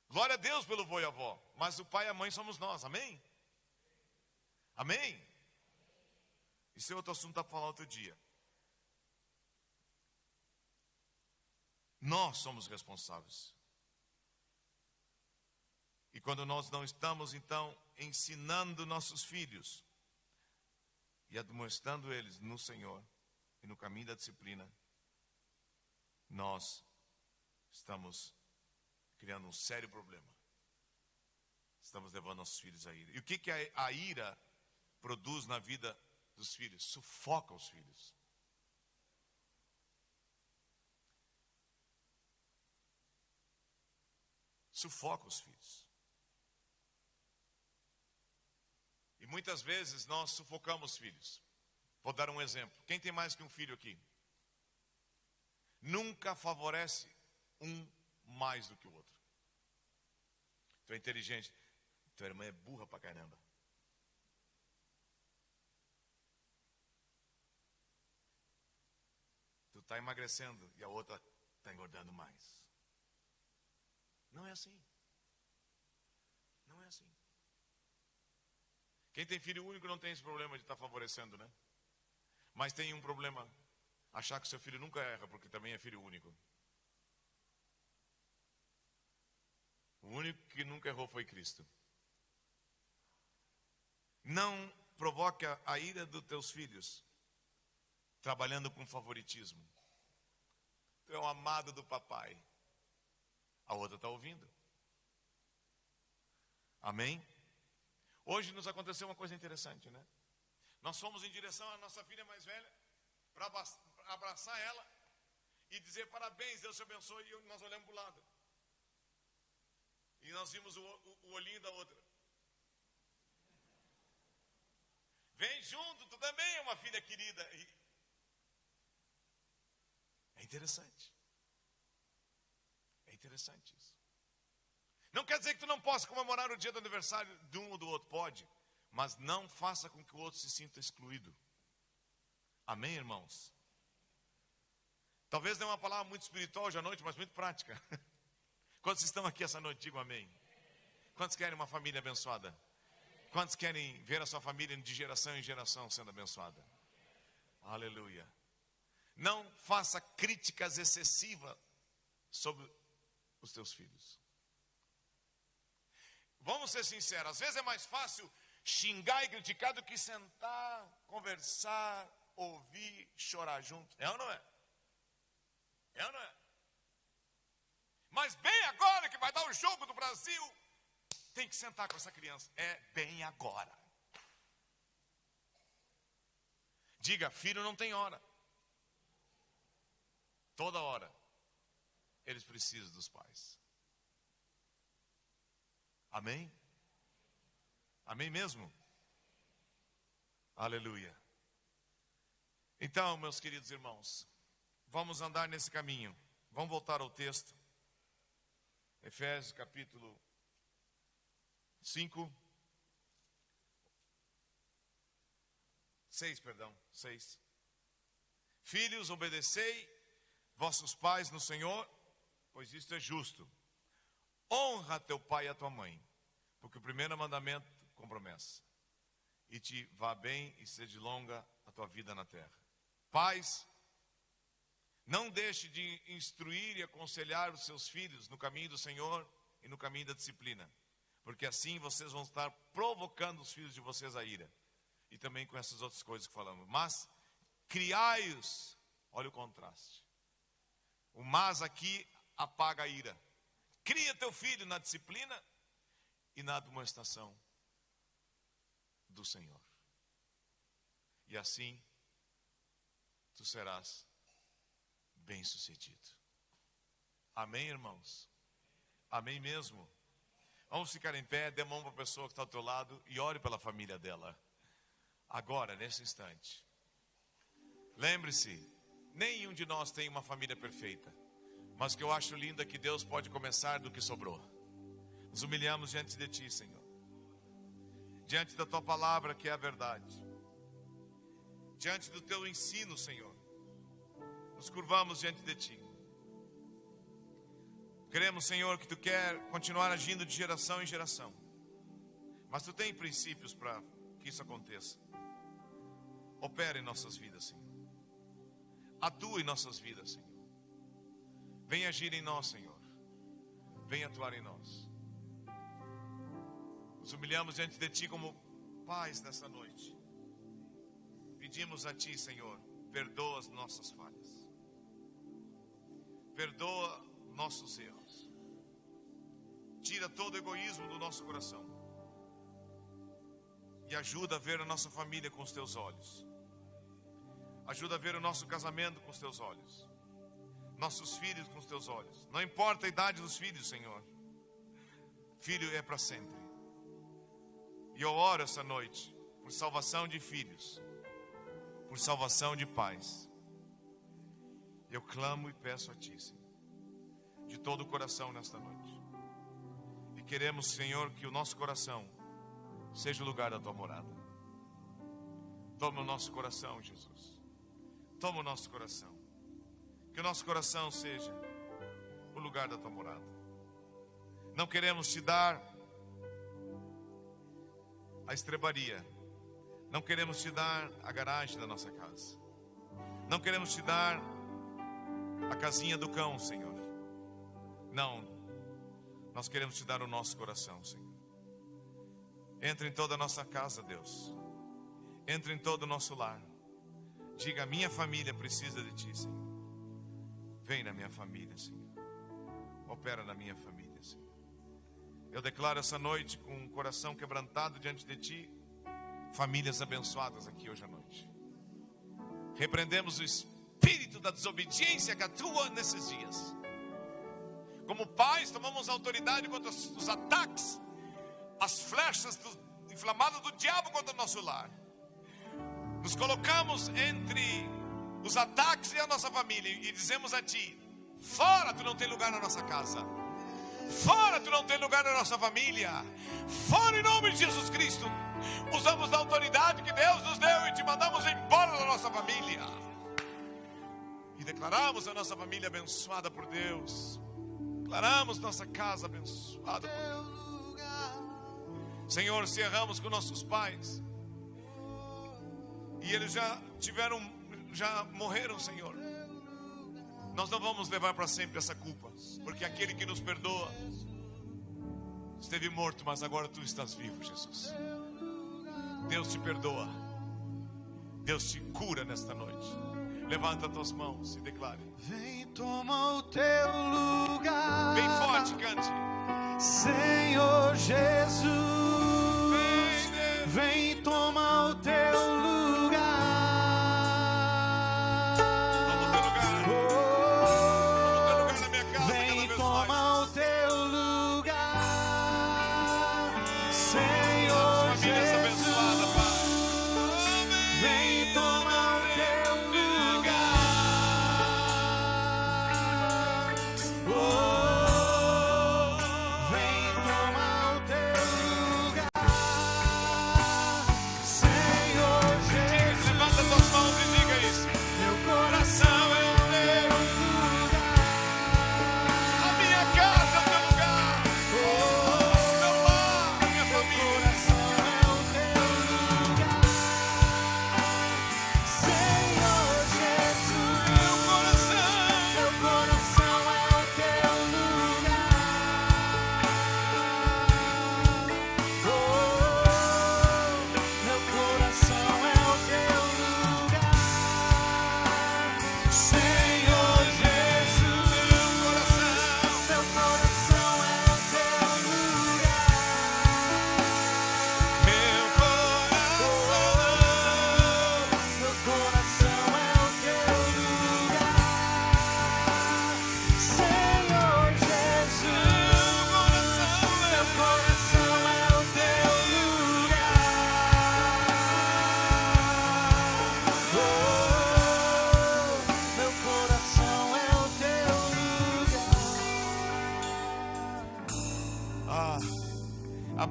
Glória a Deus pelo vô e a avó, mas o pai e a mãe somos nós, amém? Amém? Isso é outro assunto para falar outro dia. Nós somos responsáveis. E quando nós não estamos, então, ensinando nossos filhos e admoestando eles no Senhor e no caminho da disciplina, nós estamos criando um sério problema. Estamos levando nossos filhos à ira. E o que a ira produz na vida dos filhos? Sufoca os filhos. Sufoca os filhos. E muitas vezes nós sufocamos filhos. Vou dar um exemplo. Quem tem mais que um filho aqui? Nunca favorece um mais do que o outro. Tu é inteligente. Tua irmã é burra pra caramba. Tu está emagrecendo e a outra está engordando mais. Não é assim. Não é assim. Quem tem filho único não tem esse problema de estar favorecendo, né? Mas tem um problema, achar que seu filho nunca erra, porque também é filho único. O único que nunca errou foi Cristo. Não provoque a ira dos teus filhos trabalhando com favoritismo. Tu é um amado do papai. A outra está ouvindo. Amém? Hoje nos aconteceu uma coisa interessante, né? Nós fomos em direção à nossa filha mais velha para abraçar ela e dizer parabéns, Deus te abençoe, e nós olhamos para o lado. E nós vimos o olhinho da outra. Vem junto, tu também é uma filha querida. É interessante. É interessante isso. Não quer dizer que tu não possa comemorar o dia do aniversário de um ou do outro. Pode. Mas não faça com que o outro se sinta excluído. Amém, irmãos? Talvez não é uma palavra muito espiritual hoje à noite, mas muito prática. Quantos estão aqui essa noite? Digam amém. Quantos querem uma família abençoada? Quantos querem ver a sua família de geração em geração sendo abençoada? Aleluia. Não faça críticas excessivas sobre os teus filhos. Vamos ser sinceros, às vezes é mais fácil xingar e criticar do que sentar, conversar, ouvir, chorar junto. É ou não é? É ou não é? Mas bem agora que vai dar o jogo do Brasil, tem que sentar com essa criança. É bem agora. Diga, filho não tem hora. Toda hora eles precisam dos pais. Amém? Amém mesmo? Aleluia. Então, meus queridos irmãos, vamos andar nesse caminho. Vamos voltar ao texto. Efésios capítulo 6. Filhos, obedecei vossos pais no Senhor, pois isto é justo. Honra teu pai e a tua mãe, porque o primeiro mandamento com promessa. E te vá bem e seja longa a tua vida na terra. Pais, não deixe de instruir e aconselhar os seus filhos no caminho do Senhor e no caminho da disciplina, porque assim vocês vão estar provocando os filhos de vocês a ira. E também com essas outras coisas que falamos. Mas criai-os, olha o contraste. O mas aqui apaga a ira. Cria teu filho na disciplina e na admoestação do Senhor. E assim tu serás bem-sucedido. Amém, irmãos? Amém mesmo? Vamos ficar em pé, dê mão para a pessoa que está ao teu lado e ore pela família dela. Agora, nesse instante. Lembre-se, nenhum de nós tem uma família perfeita. Mas o que eu acho lindo é que Deus pode começar do que sobrou. Nos humilhamos diante de Ti, Senhor. Diante da Tua palavra, que é a verdade. Diante do Teu ensino, Senhor. Nos curvamos diante de Ti. Queremos, Senhor, que Tu quer continuar agindo de geração em geração. Mas Tu tem princípios para que isso aconteça. Opera em nossas vidas, Senhor. Atua em nossas vidas, Senhor. Vem agir em nós, Senhor. Vem atuar em nós. Nos humilhamos diante de Ti como pais nessa noite. Pedimos a Ti, Senhor, perdoa as nossas falhas. Perdoa nossos erros. Tira todo o egoísmo do nosso coração. E ajuda a ver a nossa família com os Teus olhos. Ajuda a ver o nosso casamento com os Teus olhos. Nossos filhos com os Teus olhos. Não importa a idade dos filhos, Senhor. Filho é para sempre. E eu oro essa noite por salvação de filhos, por salvação de pais. Eu clamo e peço a Ti, Senhor, de todo o coração nesta noite. E queremos, Senhor, que o nosso coração seja o lugar da Tua morada. Toma o nosso coração, Jesus. Toma o nosso coração. Que o nosso coração seja o lugar da Tua morada. Não queremos Te dar a estrebaria. Não queremos Te dar a garagem da nossa casa. Não queremos Te dar a casinha do cão, Senhor. Não. Nós queremos Te dar o nosso coração, Senhor. Entra em toda a nossa casa, Deus. Entra em todo o nosso lar. Diga, minha família precisa de Ti, Senhor. Vem na minha família, Senhor. Opera na minha família, Senhor. Eu declaro essa noite com um coração quebrantado diante de Ti, famílias abençoadas aqui hoje à noite. Repreendemos o espírito da desobediência que atua nesses dias. Como pais, tomamos autoridade contra os ataques, as flechas inflamadas do diabo contra o nosso lar. Nos colocamos entre os ataques e a nossa família e dizemos a Ti: fora, Tu não tem lugar na nossa casa. Fora, Tu não tem lugar na nossa família. Fora, em nome de Jesus Cristo. Usamos da autoridade que Deus nos deu e Te mandamos embora da nossa família. E declaramos a nossa família abençoada por Deus. Declaramos nossa casa abençoada por Deus. Senhor, se erramos com nossos pais e eles já morreram, Senhor, nós não vamos levar para sempre essa culpa, porque aquele que nos perdoa esteve morto, mas agora Tu estás vivo, Jesus. Deus te perdoa. Deus te cura nesta noite. Levanta as tuas mãos e declare: Vem, toma o Teu lugar. Bem forte, cante. Senhor Jesus, vem, toma o Teu lugar. Toma o Teu lugar. Toma o Teu lugar na minha casa. Vem, toma o Teu lugar. Senhor Famílias Jesus, abençoadas, Pai. vem, toma o Teu lugar. Vem, toma o Teu lugar.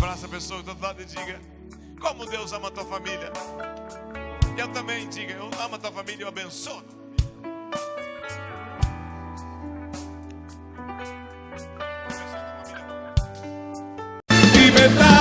Abraça a pessoa do outro lado e diga: como Deus ama a tua família. Eu também diga: eu amo a tua família e eu abençoo. Liberdade.